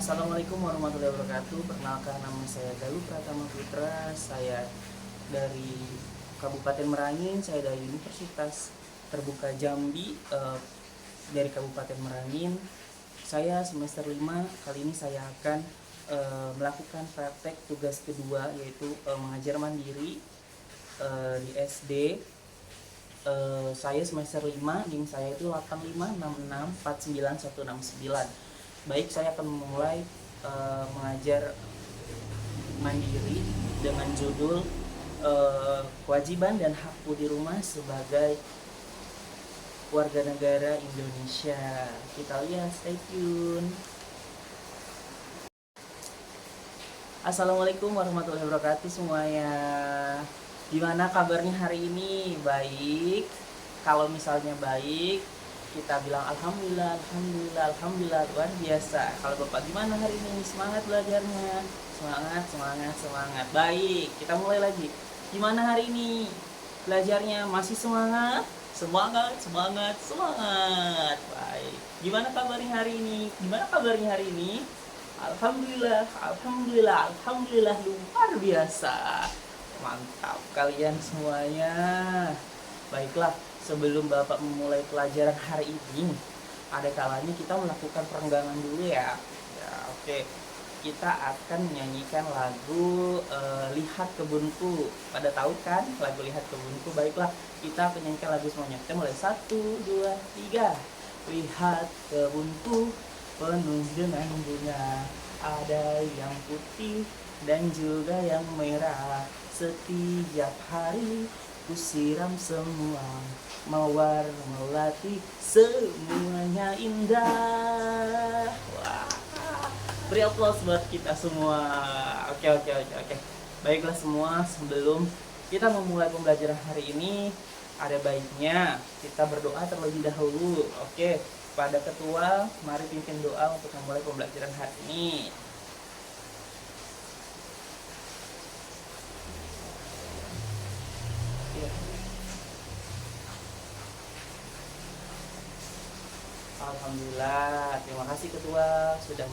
Assalamualaikum warahmatullahi wabarakatuh. Perkenalkan, nama saya Galuh Pratama Putra. Saya dari Kabupaten Merangin. Saya dari Universitas Terbuka Jambi, dari Kabupaten Merangin. Saya semester 5. Kali ini saya akan melakukan praktek tugas kedua, yaitu mengajar mandiri di SD. Saya semester 5, NIM saya itu 8566499169. Baik, saya akan memulai mengajar mandiri dengan judul kewajiban dan hakku di rumah sebagai warga negara Indonesia. Kita lihat, stay tune. Assalamualaikum warahmatullahi wabarakatuh semuanya. Gimana kabarnya hari ini? Baik. Kalau misalnya baik, kita bilang alhamdulillah, alhamdulillah, alhamdulillah, luar biasa. Kalau Bapak gimana hari ini? Semangat belajarnya? Semangat, semangat, semangat. Baik, kita mulai lagi. Gimana hari ini? Belajarnya masih semangat? Semangat, semangat, semangat. Baik. Gimana kabarnya hari ini? Gimana kabarnya hari ini? Alhamdulillah, alhamdulillah, alhamdulillah, luar biasa. Mantap kalian semuanya. Baiklah, sebelum Bapak memulai pelajaran hari ini, ada kalanya kita melakukan perenggangan dulu ya. Ya, oke. Kita akan menyanyikan lagu Lihat Kebunku. Pada tahu kan lagu Lihat Kebunku? Baiklah, kita akan menyanyikan lagu semuanya. Kita mulai 1, 2, 3. Lihat kebunku penuh dengan bunga, ada yang putih dan juga yang merah. Setiap hari ku siram semua, mawar melati, semuanya indah. Wah, beri aplaus buat kita semua. Oke. Baiklah semua, sebelum kita memulai pembelajaran hari ini, ada baiknya kita berdoa terlebih dahulu. Oke, pada ketua, mari pimpin doa untuk memulai pembelajaran hari ini. Alhamdulillah, terima kasih ketua sudah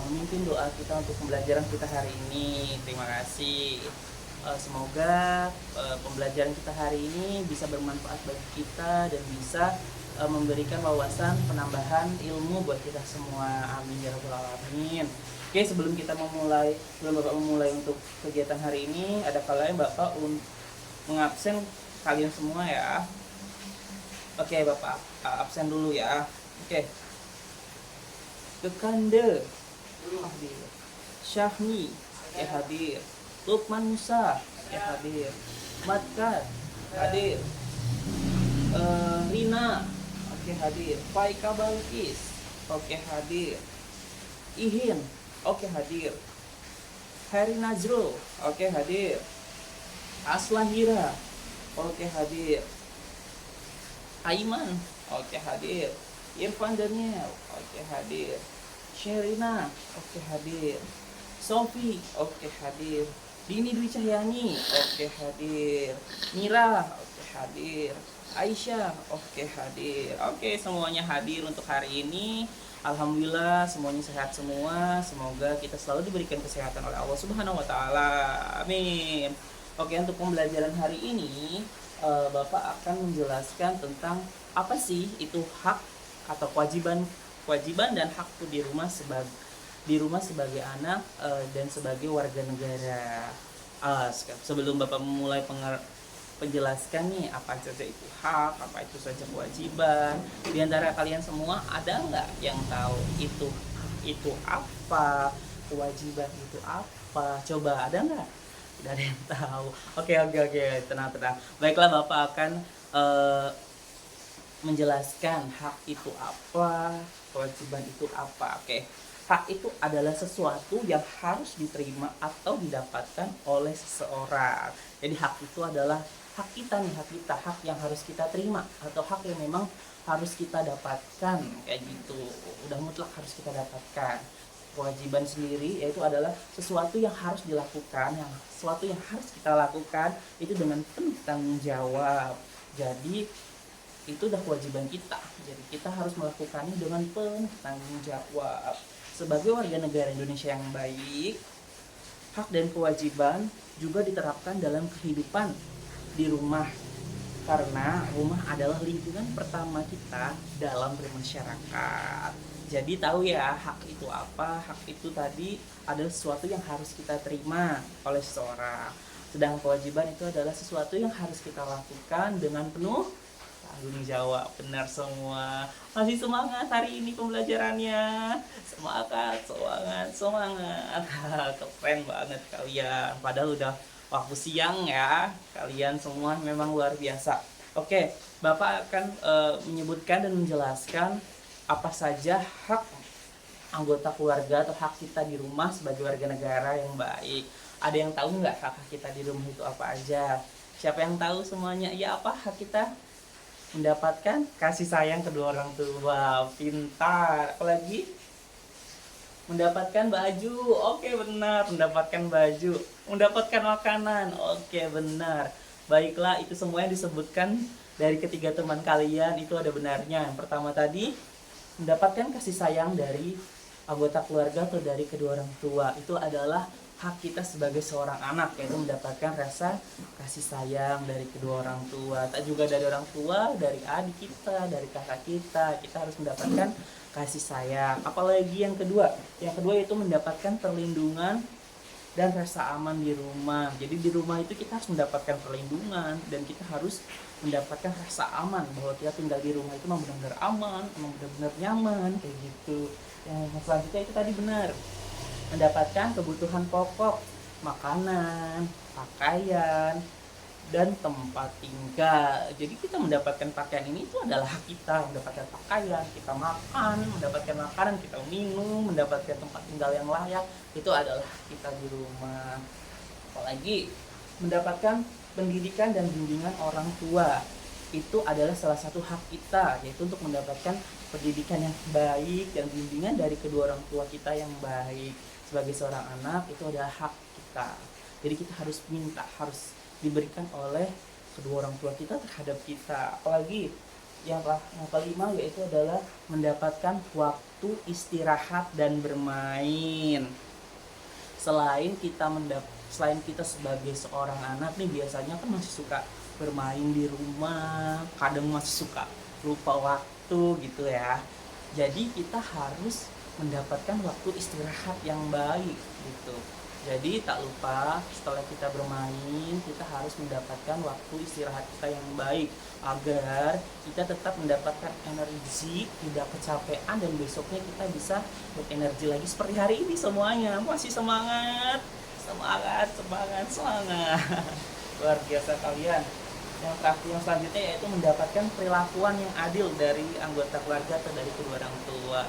memimpin doa kita untuk pembelajaran kita hari ini. Terima kasih. Semoga pembelajaran kita hari ini bisa bermanfaat bagi kita dan bisa memberikan wawasan penambahan ilmu buat kita semua. Amin ya rabbal alamin. Oke, sebelum Bapak memulai untuk kegiatan hari ini, ada kalanya Bapak mengabsen kalian semua ya. Oke, Bapak absen dulu ya. Oke. Kekande hadir. Syahmi hadir. Lukman Musa hadir. Matkat hadir. Rina hadir. Faika Balkis hadir. Ihin hadir. Heri Nazrul hadir. Aslahira hadir. Aiman hadir. Irfan Daniel hadir. Sherina hadir. Sofi hadir. Dini Dwi Cahyani hadir. Mira hadir. Aisyah hadir. Oke, semuanya hadir untuk hari ini. Alhamdulillah semuanya sehat semua. Semoga kita selalu diberikan kesehatan oleh Allah Subhanahu wa taala. Amin. Oke, untuk pembelajaran hari ini Bapak akan menjelaskan tentang apa sih itu hak atau kewajiban dan hakku di rumah sebagai anak dan sebagai warga negara. Sebelum Bapak memulai penjelaskan nih apa saja itu hak, apa itu saja kewajiban, di antara kalian semua ada nggak yang tahu itu apa, kewajiban itu apa? Coba, ada nggak? Tidak ada yang tahu. Oke, tenang. Baiklah, Bapak akan menjelaskan hak itu apa, kewajiban itu apa. Oke. Hak itu adalah sesuatu yang harus diterima atau didapatkan oleh seseorang. Jadi hak itu adalah hak kita nih, hak yang harus kita terima atau hak yang memang harus kita dapatkan, kayak gitu. Udah mutlak harus kita dapatkan. Kewajiban sendiri yaitu adalah sesuatu yang harus dilakukan, sesuatu yang harus kita lakukan itu dengan penuh tanggung jawab. Jadi itu udah kewajiban kita, jadi kita harus melakukannya dengan penuh tanggung jawab. sebagai warga negara Indonesia yang baik, hak dan kewajiban juga diterapkan dalam kehidupan di rumah, karena rumah adalah lingkungan pertama kita dalam bermasyarakat. Jadi tahu ya, hak itu apa? Hak itu tadi adalah sesuatu yang harus kita terima oleh seseorang, sedang kewajiban itu adalah sesuatu yang harus kita lakukan dengan penuh tanggung jawab. Benar semua. Masih semangat hari ini pembelajarannya? Semangat, semangat, semangat. Keren banget kalian. Padahal udah waktu siang ya. Kalian semua memang luar biasa. Oke, Bapak akan menyebutkan dan menjelaskan apa saja hak anggota keluarga atau hak kita di rumah sebagai warga negara yang baik. Ada yang tahu nggak hak kita di rumah itu apa aja? Siapa yang tahu semuanya? Ya, apa hak kita? Mendapatkan kasih sayang kedua orang tua. Pintar. Apalagi mendapatkan baju. Oke, benar, mendapatkan baju. Mendapatkan makanan. Oke, benar. Baiklah, itu semuanya disebutkan dari ketiga teman kalian, itu ada benarnya. Yang pertama tadi, mendapatkan kasih sayang dari anggota keluarga atau dari kedua orang tua, itu adalah hak kita sebagai seorang anak, yaitu mendapatkan rasa kasih sayang dari kedua orang tua. Tak juga dari orang tua, dari adik kita, dari kakak kita, kita harus mendapatkan kasih sayang. Apalagi yang kedua? Yang kedua itu mendapatkan perlindungan dan rasa aman di rumah. Jadi di rumah itu kita harus mendapatkan perlindungan dan kita harus mendapatkan rasa aman bahwa kita tinggal di rumah itu memang benar-benar aman, memang benar-benar nyaman, kayak gitu. Yang selanjutnya itu tadi benar, mendapatkan kebutuhan pokok, makanan, pakaian, dan tempat tinggal. Jadi kita mendapatkan pakaian ini itu adalah hak kita, mendapatkan pakaian, kita makan, mendapatkan makanan, kita minum, mendapatkan tempat tinggal yang layak, itu adalah hak kita di rumah. Apalagi mendapatkan pendidikan dan bimbingan orang tua, itu adalah salah satu hak kita, yaitu untuk mendapatkan pendidikan yang baik dan bimbingan dari kedua orang tua kita yang baik. Sebagai seorang anak itu adalah hak kita. Jadi kita harus minta, harus diberikan oleh kedua orang tua kita terhadap kita. Apalagi yang kelima yaitu adalah mendapatkan waktu istirahat dan bermain. Selain kita sebagai seorang anak nih, biasanya kan masih suka bermain di rumah, kadang masih suka lupa waktu gitu ya. Jadi kita harus mendapatkan waktu istirahat yang baik gitu. Jadi tak lupa setelah kita bermain, kita harus mendapatkan waktu istirahat kita yang baik agar kita tetap mendapatkan energi, tidak kecapean, dan besoknya kita bisa berenergi lagi seperti hari ini semuanya. Masih semangat, semangat, semangat, semangat. Luar biasa kalian. Yang selanjutnya yaitu mendapatkan perilakuan yang adil dari anggota keluarga atau dari kedua orang tua.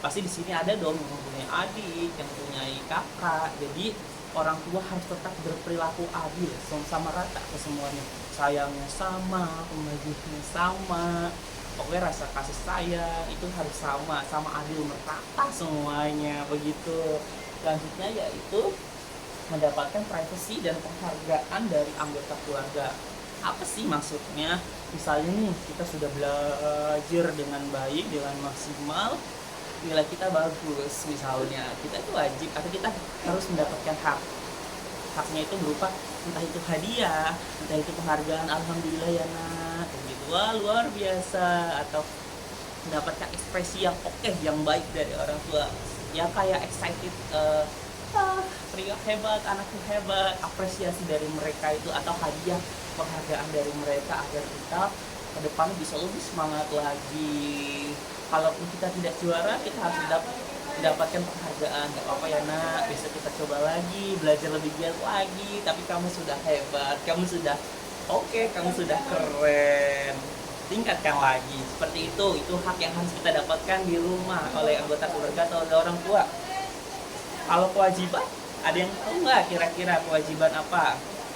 Pasti di sini ada dong yang mempunyai adik, yang mempunyai kakak. Jadi orang tua harus tetap berperilaku adil, sama rata ke semuanya. Sayangnya sama, pembagiannya sama. Pokoknya rasa kasih sayang itu harus sama adil, merata semuanya begitu. Selanjutnya yaitu mendapatkan privasi dan penghargaan dari anggota keluarga. Apa sih maksudnya? Misalnya nih, kita sudah belajar dengan baik, dengan maksimal, nilai kita bagus misalnya, kita itu wajib atau kita harus mendapatkan haknya itu berupa entah itu hadiah, entah itu penghargaan, alhamdulillah ya nak, gitu, wah luar biasa, atau mendapatkan ekspresi yang oke, yang baik dari orang tua, ya kayak excited, pria hebat, anaknya hebat, apresiasi dari mereka itu, atau hadiah penghargaan dari mereka agar kita ke depan bisa lebih semangat lagi. Kalaupun kita tidak juara, kita harus mendapatkan penghargaan. Gak apa-apa ya nak, besok kita coba lagi, belajar lebih giat lagi, tapi kamu sudah hebat, kamu sudah oke, kamu sudah keren, tingkatkan lagi. Seperti itu hak yang harus kita dapatkan di rumah oleh anggota keluarga atau oleh orang tua. Kalau kewajiban, ada yang tahu nggak kira-kira kewajiban apa?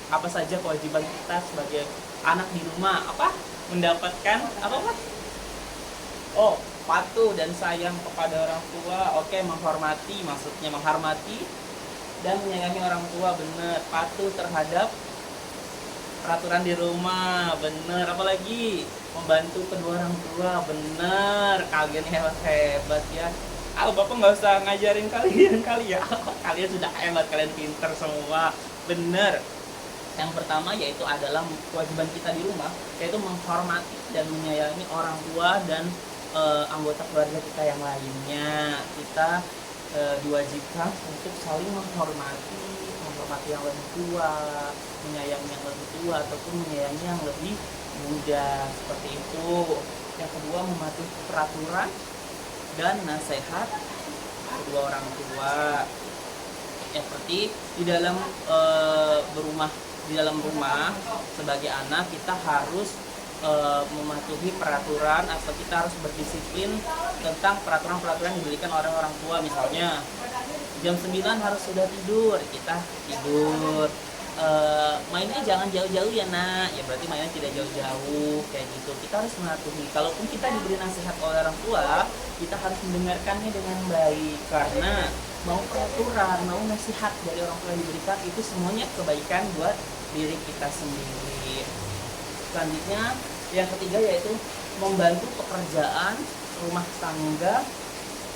Apa saja kewajiban kita sebagai anak di rumah? Apa? Mendapatkan apa Pak? Oh, patuh dan sayang kepada orang tua. Oke, menghormati, maksudnya menghormati dan menyayangi orang tua, bener. Patuh terhadap peraturan di rumah, bener. Apalagi membantu kedua orang tua, bener. Kalian hebat-hebat ya. Bapak nggak usah ngajarin kalian kali ya. Kalian sudah hebat, kalian pinter semua. Bener. Yang pertama yaitu adalah kewajiban kita di rumah, yaitu menghormati dan menyayangi orang tua dan anggota keluarga kita yang lainnya. Kita diwajibkan untuk saling menghormati yang lebih tua, menyayangi yang lebih tua ataupun menyayangi yang lebih muda, seperti itu. Yang kedua, mematuhi peraturan dan nasihat kedua orang tua. Ya, seperti di dalam di dalam rumah sebagai anak kita harus mematuhi peraturan atau kita harus berdisiplin tentang peraturan-peraturan yang diberikan oleh orang tua. Misalnya jam 9 harus sudah tidur, kita tidur. Mainnya jangan jauh-jauh ya nak, ya berarti mainnya tidak jauh-jauh kayak gitu. Kita harus mematuhi. Kalaupun kita diberi nasihat oleh orang tua, kita harus mendengarkannya dengan baik, karena mau peraturan, mau nasihat dari orang tua yang diberikan itu semuanya kebaikan buat diri kita sendiri. Selanjutnya yang ketiga yaitu membantu pekerjaan rumah tangga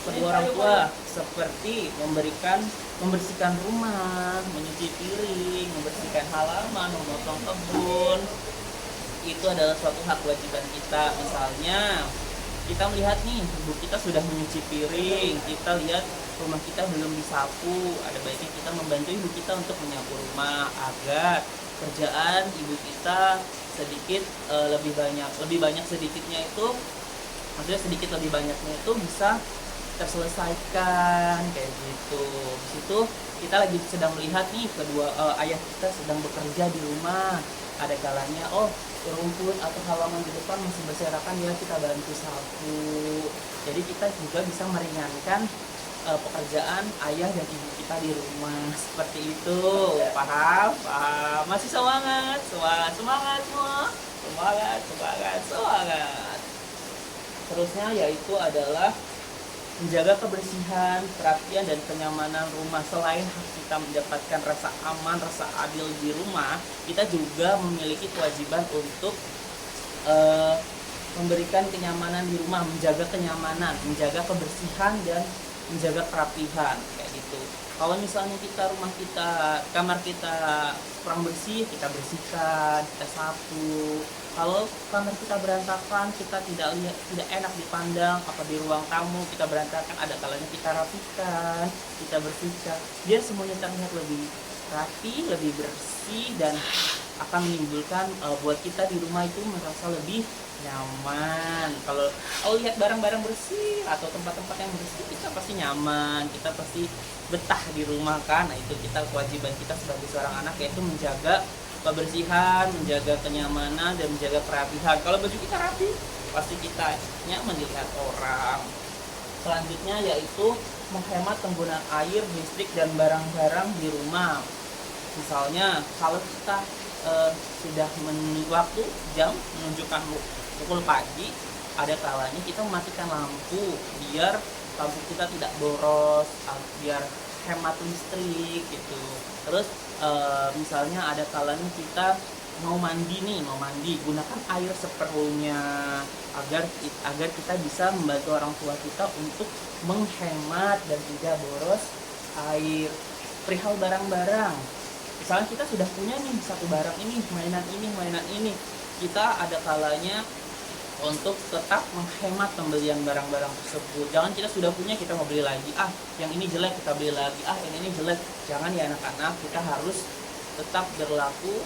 kedua orang tua, seperti membersihkan rumah, menyuci piring, membersihkan halaman, memotong kebun. Itu adalah suatu hak kewajiban kita. Misalnya kita melihat nih ibu kita sudah menyuci piring, kita lihat rumah kita belum disapu, ada baiknya kita membantu ibu kita untuk menyapu rumah agar kerjaan ibu kita sedikit lebih banyak sedikitnya itu, maksudnya sedikit lebih banyaknya itu bisa terselesaikan kayak gitu. Di situ kita lagi sedang melihat nih ayah kita sedang bekerja di rumah, ada kalanya rumput atau halaman di depan masih berserakan, ya kita bantu sapu. Jadi kita juga bisa meringankan pekerjaan ayah dan ibu kita di rumah, seperti itu. Paham? Masih semangat semua, semangat. Terusnya yaitu adalah menjaga kebersihan, kerapian, dan kenyamanan rumah. Selain hak kita mendapatkan rasa aman, rasa adil di rumah, kita juga memiliki kewajiban untuk memberikan kenyamanan di rumah, menjaga kenyamanan, menjaga kebersihan, dan menjaga kerapihan kayak gitu. Kalau misalnya kamar kita kurang bersih, kita bersihkan, kita sapu. Kalau kamar kita berantakan, kita tidak enak dipandang, apa di ruang tamu kita berantakan, ada kalanya kita rapikan, kita bersihkan, biar semuanya terlihat lebih rapi, lebih bersih, dan akan menimbulkan buat kita di rumah itu merasa lebih nyaman. Kalau lihat barang-barang bersih atau tempat-tempat yang bersih, kita pasti nyaman, kita pasti betah di rumah kan. Nah, itu kewajiban kita sebagai seorang anak, yaitu menjaga kebersihan, menjaga kenyamanan, dan menjaga kerapihan. Kalau baju kita rapi, pasti kita nyaman dilihat orang. Selanjutnya yaitu menghemat penggunaan air, listrik, dan barang-barang di rumah. Misalnya kalau kita sudah waktu jam menunjukkan pukul pagi, ada kalanya kita mematikan lampu biar lampu kita tidak boros, biar hemat listrik gitu. Terus misalnya ada kalanya kita mau mandi, gunakan air seperlunya agar kita bisa membantu orang tua kita untuk menghemat dan tidak boros air. Perihal barang-barang, misalnya kita sudah punya nih satu barang ini, mainan ini, kita ada kalanya untuk tetap menghemat pembelian barang-barang tersebut. Jangan kita sudah punya kita mau beli lagi, yang ini jelek kita beli lagi, yang ini jelek. Jangan ya anak-anak, kita harus tetap berlaku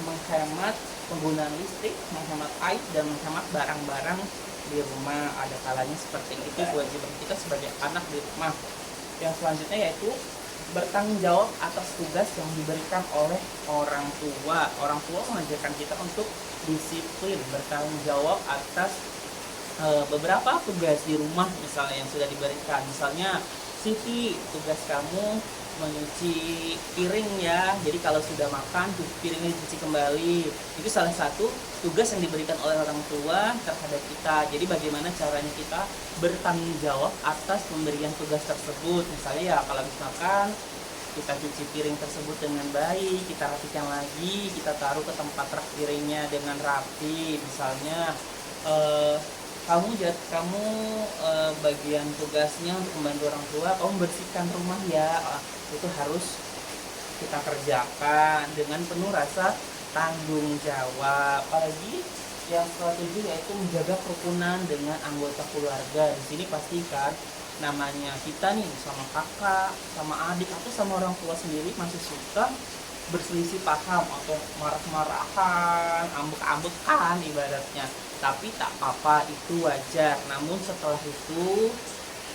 menghemat penggunaan listrik, menghemat air, dan menghemat barang-barang di rumah. Ada kalanya seperti itu kewajiban kita sebagai anak di rumah. Yang selanjutnya yaitu bertanggung jawab atas tugas yang diberikan oleh orang tua. Orang tua mengajarkan kita untuk disiplin, bertanggung jawab atas beberapa tugas di rumah misalnya yang sudah diberikan. Misalnya, Siti, tugas kamu mencuci piring ya. Jadi kalau sudah makan, piringnya dicuci kembali. Itu salah satu tugas yang diberikan oleh orang tua terhadap kita. Jadi bagaimana caranya kita bertanggung jawab atas pemberian tugas tersebut. Misalnya ya kalau misalkan kita cuci piring tersebut dengan baik, kita rapikan lagi, kita taruh ke tempat rak piringnya dengan rapi. Misalnya kamu bagian tugasnya untuk membantu orang tua, kamu bersihkan rumah ya. Itu harus kita kerjakan dengan penuh rasa tanggung jawab. Apalagi yang ke-7 yaitu menjaga kerukunan dengan anggota keluarga. Di sini pastikan namanya kita nih sama kakak, sama adik atau sama orang tua sendiri masih suka berselisih paham atau marah-marahan, ambek-ambekan ibaratnya. Tapi tak apa-apa, itu wajar. Namun setelah itu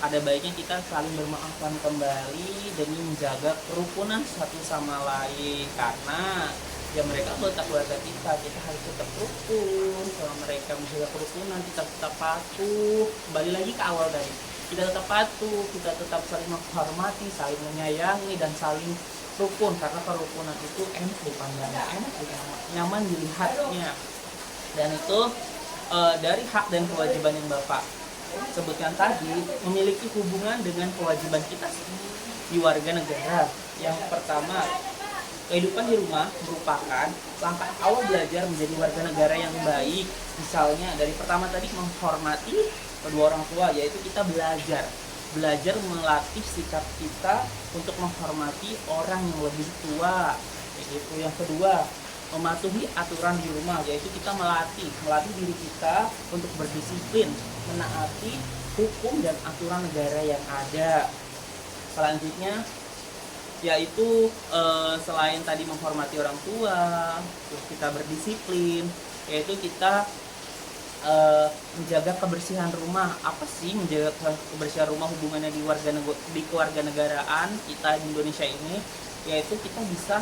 ada baiknya kita saling bermaafkan kembali demi menjaga kerukunan satu sama lain, karena ya mereka anggota keluarga kita harus tetap rukun sama mereka, menjaga kerukunan, kita tetap patuh. Kembali lagi ke awal tadi, kita tetap patuh, kita tetap saling menghormati, saling menyayangi, dan saling rukun, karena kerukunan itu enak dipandangnya, enak nyaman dilihatnya. Dan itu dari hak dan kewajiban yang Bapak sebutkan tadi, memiliki hubungan dengan kewajiban kita di warga negara. Yang pertama, kehidupan di rumah merupakan langkah awal belajar menjadi warga negara yang baik. Misalnya dari pertama tadi, menghormati kedua orang tua, yaitu kita belajar melatih sikap kita untuk menghormati orang yang lebih tua, yaitu yang kedua, mematuhi aturan di rumah, yaitu kita melatih diri kita untuk berdisiplin, menaati hukum dan aturan negara yang ada. Selanjutnya yaitu selain tadi menghormati orang tua, terus kita berdisiplin, yaitu kita menjaga kebersihan rumah. Apa sih menjaga kebersihan rumah hubungannya di kewarganegaraan kita di Indonesia ini? Yaitu kita bisa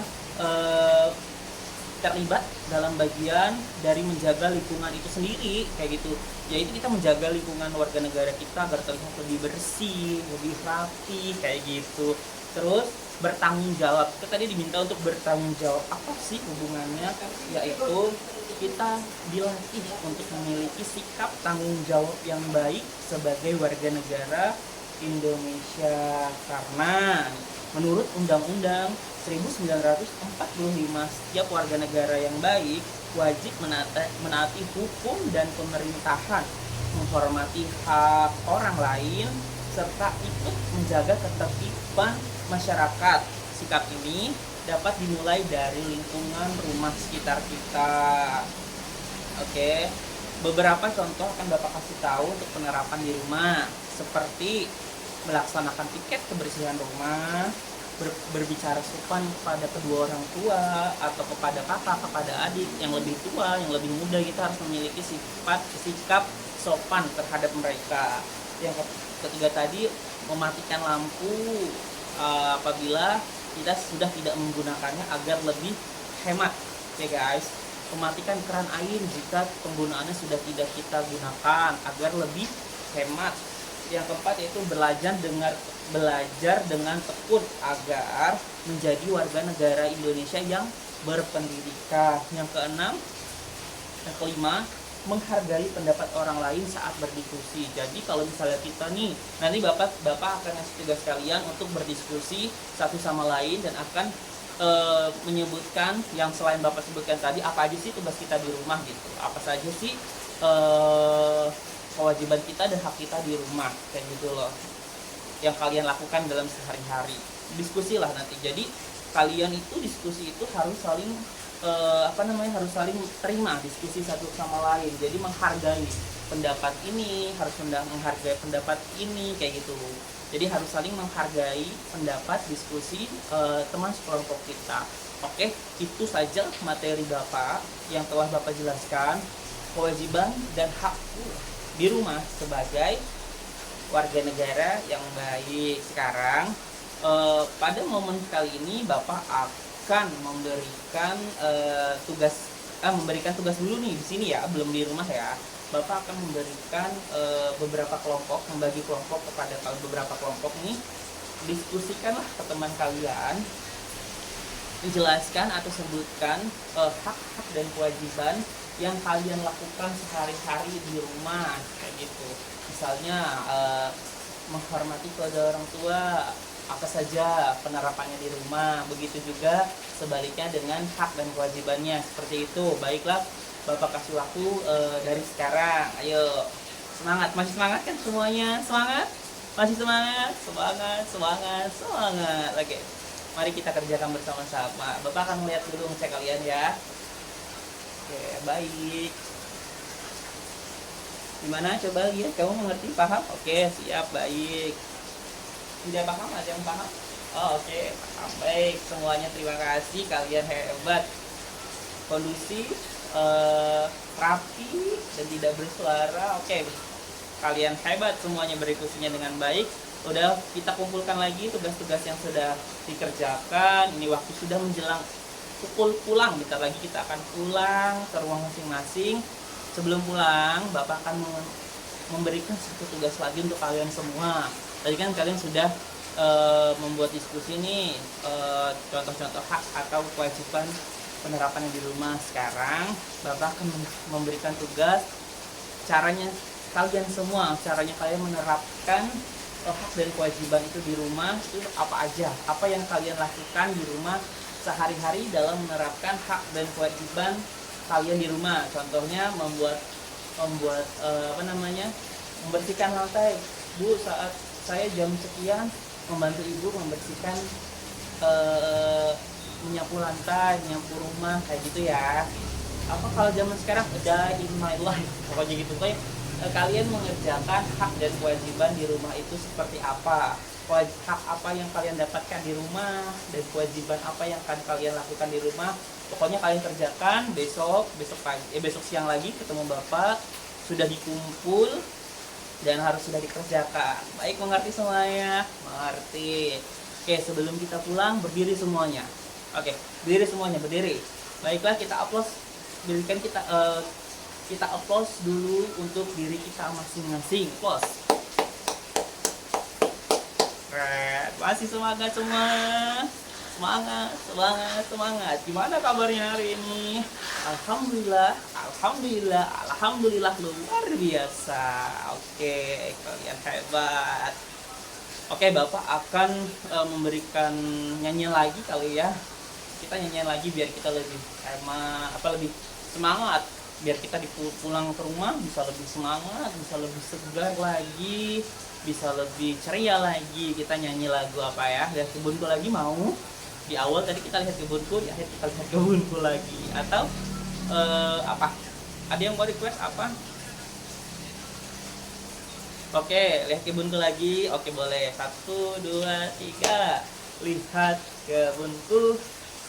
terlibat dalam bagian dari menjaga lingkungan itu sendiri, kayak gitu. Yaitu kita menjaga lingkungan warga negara kita agar terlihat lebih bersih, lebih rapi, kayak gitu. Terus bertanggung jawab, kita tadi diminta untuk bertanggung jawab. Apa sih hubungannya? Yaitu kita dilatih untuk memiliki sikap tanggung jawab yang baik sebagai warga negara Indonesia, karena menurut Undang-Undang 1945, setiap warga negara yang baik wajib menaati hukum dan pemerintahan, menghormati hak orang lain, serta ikut menjaga ketertiban masyarakat. Sikap ini dapat dimulai dari lingkungan rumah sekitar kita. Oke, beberapa contoh akan Bapak kasih tahu untuk penerapan di rumah, seperti melaksanakan piket kebersihan rumah, berbicara sopan kepada kedua orang tua atau kepada kakak, kepada adik yang lebih tua, yang lebih muda. Kita harus memiliki sikap sopan terhadap mereka. Yang ketiga tadi, mematikan lampu apabila kita sudah tidak menggunakannya agar lebih hemat, ya guys. Mematikan keran air jika penggunaannya sudah tidak kita gunakan agar lebih hemat. Yang keempat yaitu belajar dengan tekun agar menjadi warga negara Indonesia yang berpendidikan. Yang kelima, menghargai pendapat orang lain saat berdiskusi. Jadi kalau misalnya kita nih, nanti Bapak akan ngasih tugas kalian untuk berdiskusi satu sama lain dan akan menyebutkan yang selain Bapak sebutkan tadi, apa aja sih tugas kita di rumah gitu, apa saja sih kewajiban kita dan hak kita di rumah, kayak gitu loh, yang kalian lakukan dalam sehari-hari. Diskusi lah nanti. Jadi kalian itu diskusi itu harus saling harus saling terima diskusi satu sama lain. Jadi menghargai pendapat ini, harus menghargai pendapat ini, kayak gitu. Jadi harus saling menghargai pendapat diskusi teman sekelompok kita. Oke, itu saja materi Bapak yang telah Bapak jelaskan, kewajiban dan hakku di rumah sebagai warga negara yang baik. Sekarang pada momen kali ini Bapak akan memberikan memberikan tugas dulu nih di sini ya, belum di rumah ya. Bapak akan memberikan beberapa kelompok, membagi kelompok kepada beberapa kelompok nih. Diskusikanlah ke teman kalian, menjelaskan atau sebutkan hak-hak dan kewajiban yang kalian lakukan sehari-hari di rumah, kayak gitu. Misalnya menghormati kepada orang tua, apa saja penerapannya di rumah. Begitu juga sebaliknya dengan hak dan kewajibannya, seperti itu. Baiklah, Bapak kasih waktu dari sekarang. Ayo. Semangat, masih semangat kan semuanya? Semangat? Masih semangat? Semangat, semangat, semangat. Oke, mari kita kerjakan bersama-sama. Bapak akan melihat dulu ngecek kalian ya. Oke, baik. Gimana? Coba lihat, kamu mengerti, paham? Oke, siap, baik. Tidak paham, ada yang paham? Oh, oke, paham. Baik, semuanya terima kasih, kalian hebat. Kondusif, rapi, dan tidak bersuara. Oke, kalian hebat semuanya, berdiskusinya dengan baik. Udah, kita kumpulkan lagi tugas-tugas yang sudah dikerjakan. Ini waktu sudah menjelang pukul pulang, bentar lagi kita akan pulang ke rumah masing-masing. Sebelum pulang, Bapak akan memberikan satu tugas lagi untuk kalian semua. Tadi kan kalian sudah membuat diskusi nih, contoh-contoh hak atau kewajiban penerapannya di rumah. Sekarang Bapak akan memberikan tugas caranya kalian semua, caranya kalian menerapkan hak dan kewajiban itu di rumah itu apa aja, apa yang kalian lakukan di rumah sehari-hari dalam menerapkan hak dan kewajiban kalian di rumah. Contohnya membuat membersihkan lantai. Bu, saat saya jam sekian membantu ibu membersihkan, menyapu lantai, menyapu rumah, kayak gitu ya. Apa kalau zaman sekarang udah in my life, pokoknya gitu. Kayak kalian mengerjakan hak dan kewajiban di rumah itu seperti apa, hak apa yang kalian dapatkan di rumah, dan kewajiban apa yang akan kalian lakukan di rumah. Pokoknya kalian kerjakan. Besok siang lagi ketemu Bapak, sudah dikumpul dan harus sudah dikerjakan. Baik, mengerti semuanya? Mengerti. Oke, sebelum kita pulang berdiri semuanya. Oke, berdiri semuanya, berdiri. Baiklah, kita upload. Berikan kita applause dulu untuk diri kita masing-masing. Applause. Keren. Masih semangat semua. Semangat, semangat, semangat. Gimana kabarnya hari ini? Alhamdulillah, alhamdulillah, alhamdulillah, luar biasa. Oke, kalian hebat. Oke, Bapak akan memberikan nyanyian lagi kali ya. Kita nyanyian lagi biar kita lebih lebih semangat. Biar kita pulang ke rumah bisa lebih semangat, bisa lebih segar lagi, bisa lebih ceria lagi. Kita nyanyi lagu apa ya? Lihat kebunku lagi mau? Di awal tadi kita lihat kebunku, di akhir kita lihat kebunku lagi. Atau apa? Ada yang mau request apa? Oke, lihat kebunku lagi. Oke, boleh. 1, 2, 3. Lihat kebunku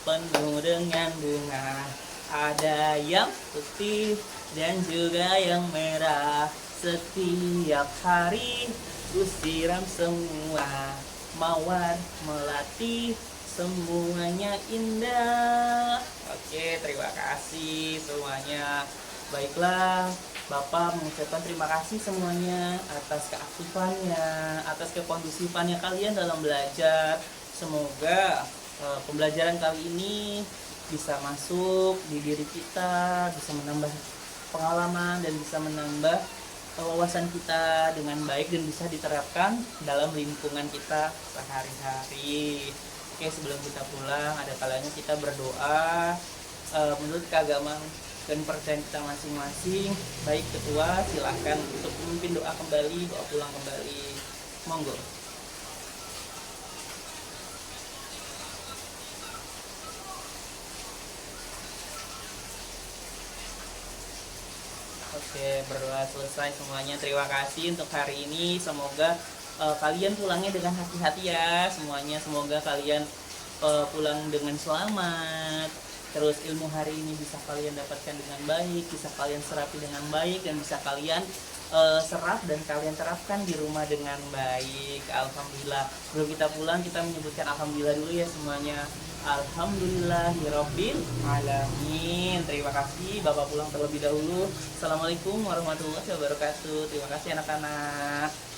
penuh dengan bunga. Ada yang putih dan juga yang merah. Setiap hari ku siram semua. Mawar, melati, semuanya indah. Oke, terima kasih semuanya. Baiklah, Bapak mengucapkan terima kasih semuanya atas keaktifannya, atas kekondusifannya kalian dalam belajar. Semoga pembelajaran kali ini bisa masuk di diri kita, bisa menambah pengalaman dan bisa menambah wawasan kita dengan baik dan bisa diterapkan dalam lingkungan kita sehari-hari. Oke, sebelum kita pulang ada kalanya kita berdoa menurut keagamaan dan percayaan kita masing-masing. Baik, ketua silahkan untuk memimpin doa kembali, doa pulang kembali. Monggo. Oke, berdoa selesai semuanya. Terima kasih untuk hari ini. Semoga kalian pulangnya dengan hati-hati ya semuanya. Semoga kalian pulang dengan selamat. Terus ilmu hari ini bisa kalian dapatkan dengan baik, bisa kalian serapi dengan baik, dan bisa kalian serap dan kalian terapkan di rumah dengan baik. Alhamdulillah. Sebelum kita pulang kita menyebutkan alhamdulillah dulu ya semuanya. Alhamdulillahirabbil alamin. Terima kasih. Bapak pulang terlebih dahulu. Assalamualaikum warahmatullahi wabarakatuh. Terima kasih anak-anak.